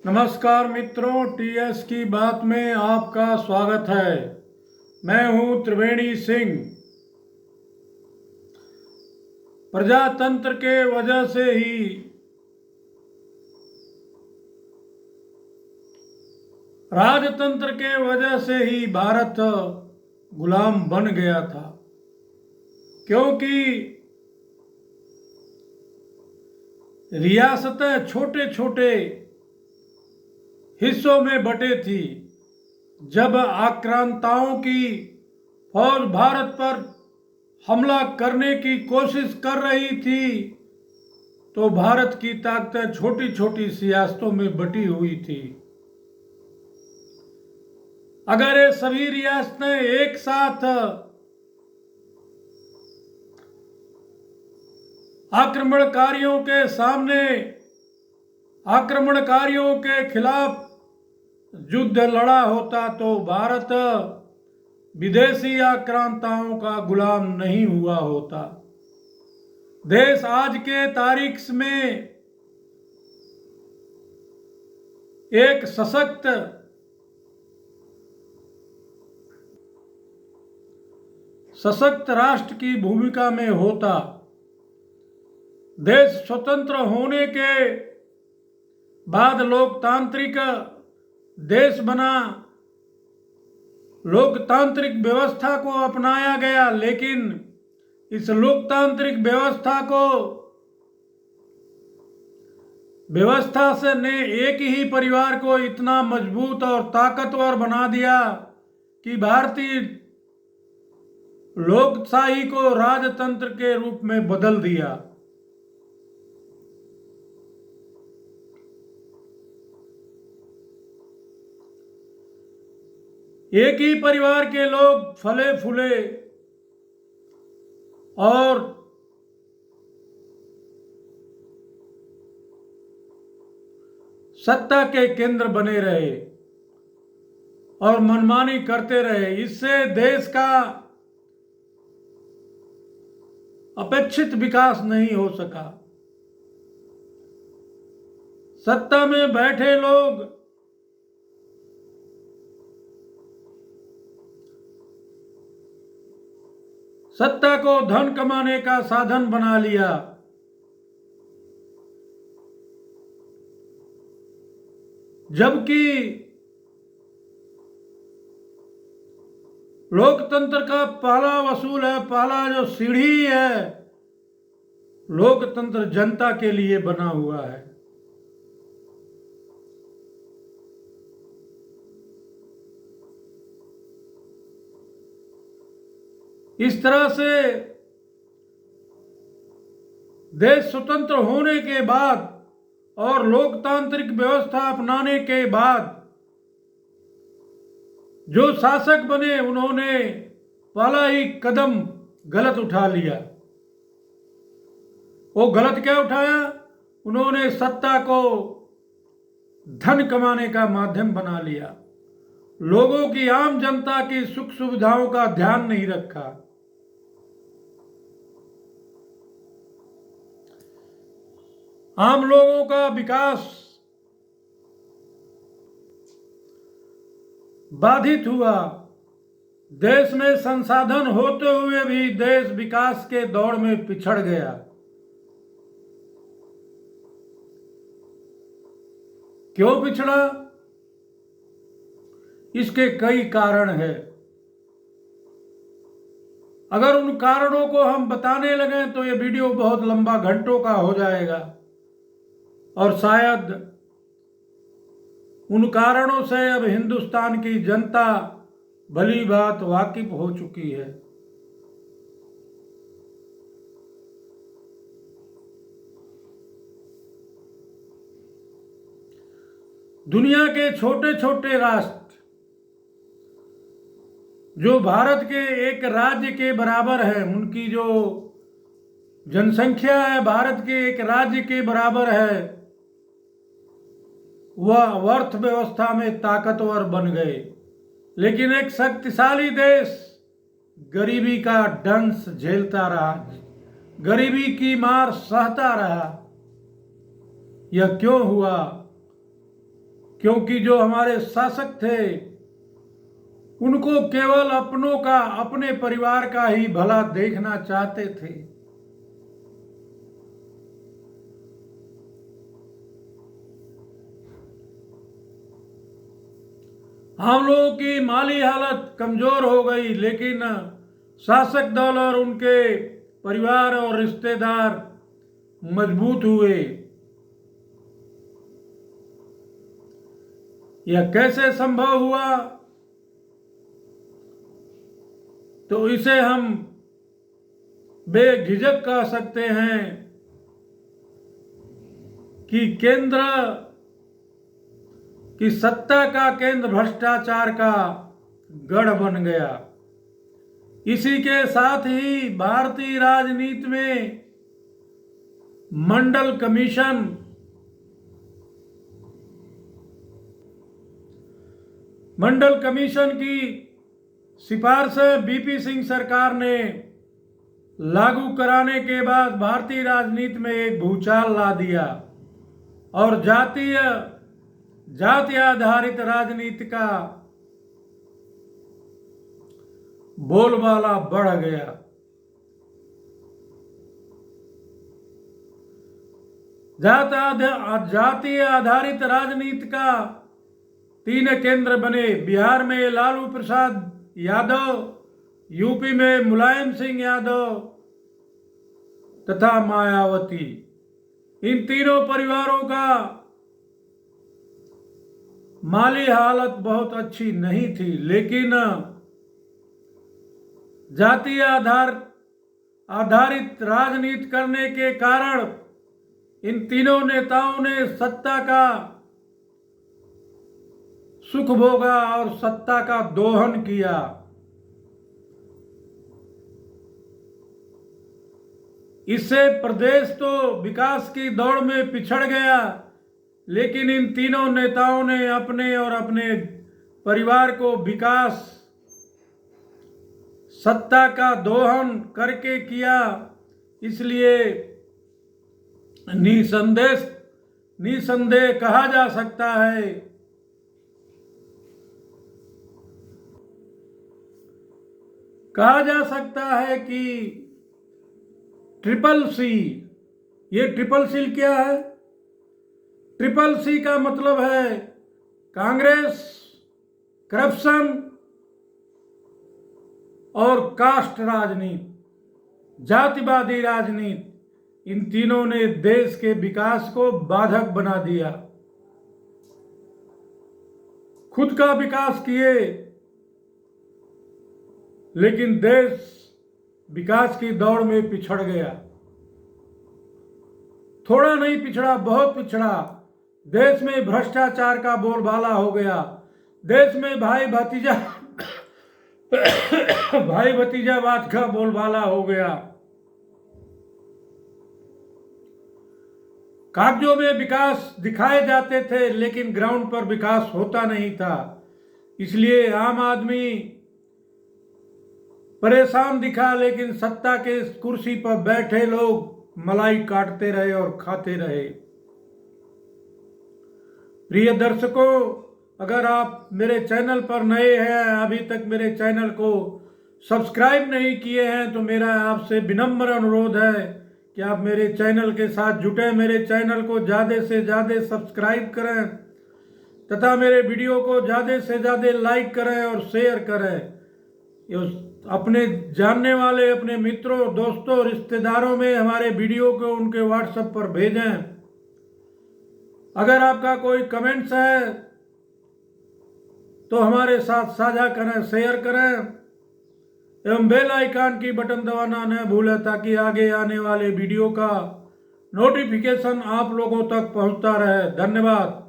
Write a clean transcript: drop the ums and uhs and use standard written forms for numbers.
नमस्कार मित्रों, टीएस की बात में आपका स्वागत है। मैं हूं त्रिवेणी सिंह। प्रजातंत्र के वजह से ही राजतंत्र के वजह से ही भारत गुलाम बन गया था, क्योंकि रियासतें छोटे छोटे हिस्सों में बटे थी। जब आक्रांताओं की फौज भारत पर हमला करने की कोशिश कर रही थी तो भारत की ताकतें छोटी छोटी रियासतों में बटी हुई थी। अगर ये सभी रियासतें एक साथ आक्रमणकारियों के सामने आक्रमणकारियों के खिलाफ युद्ध लड़ा होता तो भारत विदेशी आक्रांताओं का गुलाम नहीं हुआ होता। देश आज के तारीख में एक सशक्त राष्ट्र की भूमिका में होता। देश स्वतंत्र होने के बाद लोकतांत्रिक देश बना, लोकतांत्रिक व्यवस्था को अपनाया गया, लेकिन इस लोकतांत्रिक व्यवस्था से ने एक ही परिवार को इतना मजबूत और ताकतवर बना दिया कि भारतीय लोकशाही को राजतंत्र के रूप में बदल दिया। एक ही परिवार के लोग फले फूले और सत्ता के केंद्र बने रहे और मनमानी करते रहे। इससे देश का अपेक्षित विकास नहीं हो सका। सत्ता में बैठे लोग सत्ता को धन कमाने का साधन बना लिया। जबकि लोकतंत्र का पहला वसूल है, पहला जो सीढ़ी है, लोकतंत्र जनता के लिए बना हुआ है। इस तरह से देश स्वतंत्र होने के बाद और लोकतांत्रिक व्यवस्था अपनाने के बाद जो शासक बने उन्होंने पहला ही कदम गलत उठा लिया। वो गलत क्या उठाया? उन्होंने सत्ता को धन कमाने का माध्यम बना लिया। लोगों की, आम जनता की सुख सुविधाओं का ध्यान नहीं रखा। आम लोगों का विकास बाधित हुआ। देश में संसाधन होते हुए भी देश विकास के दौड़ में पिछड़ गया। क्यों पिछड़ा? इसके कई कारण हैं। अगर उन कारणों को हम बताने लगे तो ये वीडियो बहुत लंबा, घंटों का हो जाएगा और शायद उन कारणों से अब हिंदुस्तान की जनता भली बात वाकिफ हो चुकी है। दुनिया के छोटे छोटे राष्ट्र जो भारत के एक राज्य के बराबर है, उनकी जो जनसंख्या है भारत के एक राज्य के बराबर है, वह अर्थव्यवस्था में ताकतवर बन गए। लेकिन एक शक्तिशाली देश गरीबी का दंश झेलता रहा, गरीबी की मार सहता रहा। यह क्यों हुआ? क्योंकि जो हमारे शासक थे उनको केवल अपनों का, अपने परिवार का ही भला देखना चाहते थे। हम लोगों की माली हालत कमजोर हो गई, लेकिन शासक दल और उनके परिवार और रिश्तेदार मजबूत हुए। यह कैसे संभव हुआ? तो इसे हम बेझिझक कह सकते हैं कि केंद्र की सत्ता का केंद्र भ्रष्टाचार का गढ़ बन गया। इसी के साथ ही भारतीय राजनीति में मंडल कमीशन की सिफारिशें बीपी सिंह सरकार ने लागू कराने के बाद भारतीय राजनीति में एक भूचाल ला दिया और जाति आधारित राजनीति का बोलबाला बढ़ गया। जाति आधारित राजनीति का 3 केंद्र बने। बिहार में लालू प्रसाद यादव, यूपी में मुलायम सिंह यादव तथा मायावती। इन तीनों परिवारों का माली हालत बहुत अच्छी नहीं थी, लेकिन जातीय आधारित राजनीति करने के कारण इन तीनों नेताओं ने सत्ता का सुख भोगा और सत्ता का दोहन किया। इससे प्रदेश तो विकास की दौड़ में पिछड़ गया, लेकिन इन तीनों नेताओं ने अपने और अपने परिवार को विकास, सत्ता का दोहन करके किया। इसलिए निसंदेह कहा जा सकता है कि ट्रिपल सी। ये ट्रिपल सी क्या है? ट्रिपल सी का मतलब है कांग्रेस, करप्शन और कास्ट राजनीति, जातिवादी राजनीति। इन तीनों ने देश के विकास को बाधक बना दिया। खुद का विकास किए, लेकिन देश विकास की दौड़ में पिछड़ गया। थोड़ा नहीं पिछड़ा, बहुत पिछड़ा। देश में भ्रष्टाचार का बोलबाला हो गया। देश में भाई भतीजावाद का बोलबाला हो गया। कागजों में विकास दिखाए जाते थे, लेकिन ग्राउंड पर विकास होता नहीं था। इसलिए आम आदमी परेशान दिखा, लेकिन सत्ता के कुर्सी पर बैठे लोग मलाई काटते रहे और खाते रहे। प्रिय दर्शकों, अगर आप मेरे चैनल पर नए हैं, अभी तक मेरे चैनल को सब्सक्राइब नहीं किए हैं, तो मेरा आपसे विनम्र अनुरोध है कि आप मेरे चैनल के साथ जुटें। मेरे चैनल को ज़्यादा से ज़्यादा सब्सक्राइब करें तथा मेरे वीडियो को ज़्यादा से ज़्यादा लाइक करें और शेयर करें। अपने जानने वाले, अपने मित्रों, दोस्तों, रिश्तेदारों में हमारे वीडियो को उनके व्हाट्सएप पर भेजें। अगर आपका कोई कमेंट्स है तो हमारे साथ साझा करें, शेयर करें एवं बेल आइकन की बटन दबाना न भूलें, ताकि आगे आने वाले वीडियो का नोटिफिकेशन आप लोगों तक पहुंचता रहे। धन्यवाद।